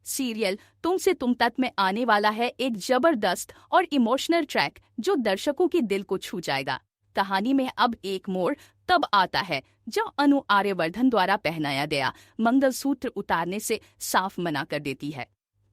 Serial तुम से तुम तक में आने वाला है एक जबरदस्त और इमोशनल ट्रैक जो दर्शकों के दिल को छू जाएगा। कहानी में अब एक मोड़ तब आता है जब अनु आर्यवर्धन द्वारा पहनाया गया मंगलसूत्र उतारने से साफ मना कर देती है।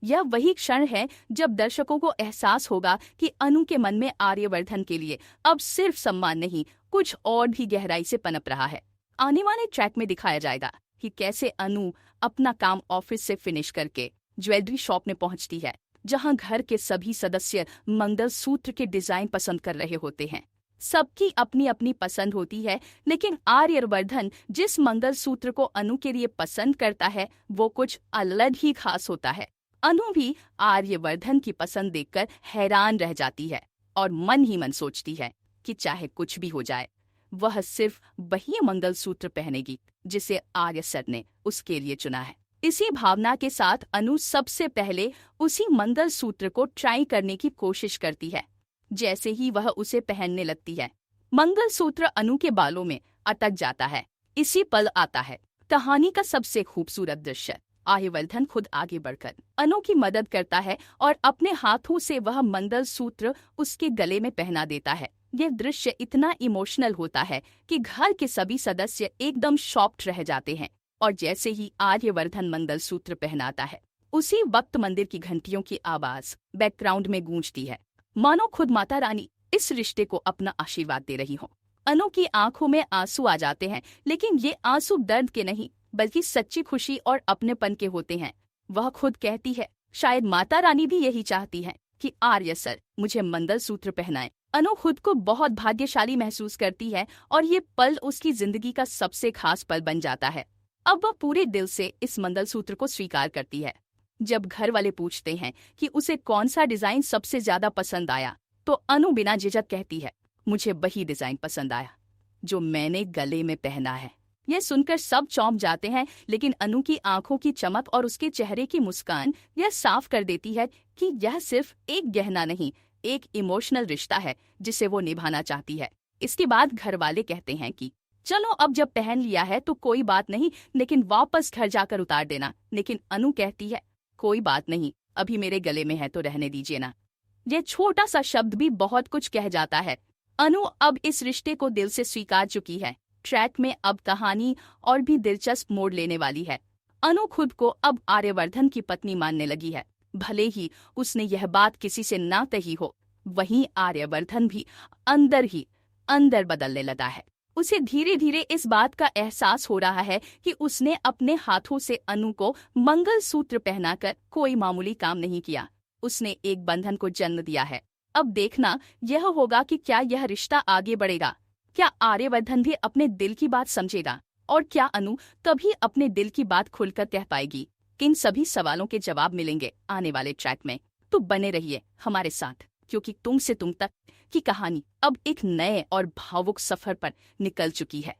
यह वही क्षण है जब दर्शकों को एहसास होगा कि अनु के मन में आर्यवर्धन के लिए अब सिर्फ सम्मान नहीं, कुछ और भी गहराई से पनप रहा है। आने वाले ट्रैक में दिखाया जाएगा कि कैसे अनु अपना काम ऑफिस से फिनिश करके ज्वेलरी शॉप में पहुंचती है, जहां घर के सभी सदस्य मंगलसूत्र के डिजाइन पसंद कर रहे होते हैं। सबकी अपनी अपनी पसंद होती है, लेकिन आर्यवर्धन जिस मंगलसूत्र को अनु के लिए पसंद करता है वो कुछ अलग ही खास होता है। अनु भी आर्यवर्धन की पसंद देखकर हैरान रह जाती है और मन ही मन सोचती है कि चाहे कुछ भी हो जाए वह सिर्फ वही मंगलसूत्र पहनेगी जिसे आर्य सर ने उसके लिए चुना है। इसी भावना के साथ अनु सबसे पहले उसी मंगलसूत्र को ट्राई करने की कोशिश करती है। जैसे ही वह उसे पहनने लगती है, मंगलसूत्र अनु के बालों में अटक जाता है। इसी पल आता है कहानी का सबसे खूबसूरत दृश्य। आर्यवर्धन खुद आगे बढ़कर अनु की मदद करता है और अपने हाथों से वह मंगलसूत्र उसके गले में पहना देता है। यह दृश्य इतना इमोशनल होता है कि घर के सभी सदस्य एकदम शॉक्ड रह जाते हैं। और जैसे ही आर्यवर्धन मंगलसूत्र पहनाता है, उसी वक्त मंदिर की घंटियों की आवाज बैकग्राउंड में गूंजती है, मानो खुद माता रानी इस रिश्ते को अपना आशीर्वाद दे रही हो। अनु की आंखों में आंसू आ जाते हैं, लेकिन ये आंसू दर्द के नहीं बल्कि सच्ची खुशी और अपनेपन के होते हैं। वह खुद कहती है, शायद माता रानी भी यही चाहती है कि आर्य सर मुझे मंगलसूत्र पहनाए। अनु खुद को बहुत भाग्यशाली महसूस करती है और ये पल उसकी जिंदगी का सबसे खास पल बन जाता है। अब वह पूरे दिल से इस मंगलसूत्र को स्वीकार करती है। जब घर वाले पूछते हैं कि उसे कौन सा डिजाइन सबसे ज्यादा पसंद आया, तो अनु बिना झिझक कहती है, मुझे वही डिजाइन पसंद आया जो मैंने गले में पहना है। यह सुनकर सब चौंक जाते हैं, लेकिन अनु की आंखों की चमक और उसके चेहरे की मुस्कान यह साफ कर देती है कि यह सिर्फ एक गहना नहीं, एक इमोशनल रिश्ता है जिसे वो निभाना चाहती है। इसके बाद घर वाले कहते हैं कि चलो अब जब पहन लिया है तो कोई बात नहीं, लेकिन वापस घर जाकर उतार देना। लेकिन अनु कहती है, कोई बात नहीं, अभी मेरे गले में है तो रहने दीजिए ना। यह छोटा सा शब्द भी बहुत कुछ कह जाता है। अनु अब इस रिश्ते को दिल से स्वीकार चुकी है। ट्रैक में अब कहानी और भी दिलचस्प मोड़ लेने वाली है। अनु खुद को अब आर्यवर्धन की पत्नी मानने लगी है। भले ही उसने यह बात किसी से ना कही हो, वहीं आर्यवर्धन भी अंदर ही अंदर बदलने लगा है। उसे धीरे धीरे इस बात का एहसास हो रहा है कि उसने अपने हाथों से अनु को मंगलसूत्र पहनाकर कोई मामूली काम नहीं किया, उसने एक बंधन को जन्म दिया है। अब देखना यह होगा कि क्या यह रिश्ता आगे बढ़ेगा, क्या आर्यवर्धन भी अपने दिल की बात समझेगा और क्या अनु कभी अपने दिल की बात खुलकर कह पाएगी। इन सभी सवालों के जवाब मिलेंगे आने वाले ट्रैक में, तो बने रहिए हमारे साथ, क्योंकि तुम से तुम तक की कहानी अब एक नए और भावुक सफर पर निकल चुकी है।